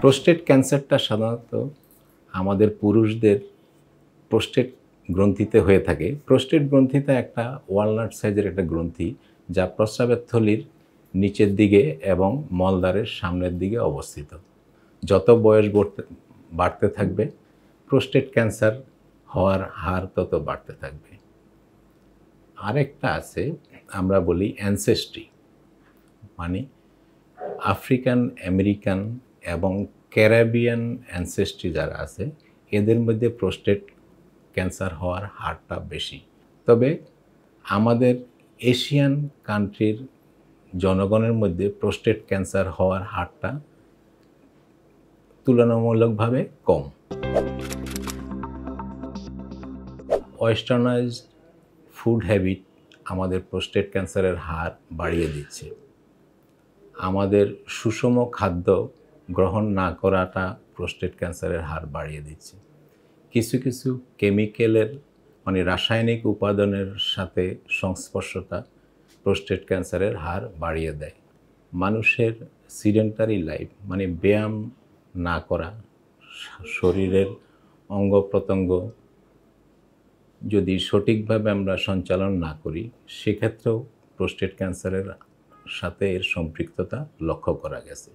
Prostate ক্যান্সারটা সাধারণত আমাদের পুরুষদের প্রোস্টেট গ্রন্থিতে হয়ে থাকে। প্রোস্টেট গ্রন্থিতে একটা ওয়ালনাট সাইজের একটা গ্রন্থি, যা প্রস্রাবের থলির নিচের দিকে এবং মলদ্বারের সামনের দিকে অবস্থিত। যত বয়স বাড়তে থাকবে, প্রোস্টেট ক্যান্সার হওয়ার হার তত বাড়তে থাকবে। আরেকটা আছে, আমরা বলি অ্যানসেস্ট্রি, মানে আফ্রিকান আমেরিকান এবং ক্যারিবিয়ান অ্যানসেস্ট্রি যারা আছে, এদের মধ্যে প্রোস্টেট ক্যান্সার হওয়ার হারটা বেশি। তবে আমাদের এশিয়ান কান্ট্রির জনগণের মধ্যে প্রোস্টেট ক্যান্সার হওয়ার হারটা তুলনামূলকভাবে কম। ওয়েস্টার্নাইজড ফুড হ্যাবিট আমাদের প্রোস্টেট ক্যান্সারের হার বাড়িয়ে দিচ্ছে। আমাদের সুষম খাদ্য গ্রহণ না করাটা প্রোস্টেট ক্যান্সারের হার বাড়িয়ে দিচ্ছে। কিছু কিছু কেমিক্যালের মানে রাসায়নিক উপাদানের সাথে সংস্পর্শতা প্রোস্টেট ক্যান্সারের হার বাড়িয়ে দেয়। মানুষের সিডেন্টারি লাইফ মানে ব্যায়াম না করা, শরীরের অঙ্গ প্রত্যঙ্গ যদি সঠিকভাবে আমরা সঞ্চালন না করি, সেক্ষেত্রেও প্রোস্টেট ক্যান্সারের সাথে এর সম্পৃক্ততা লক্ষ্য করা গেছে।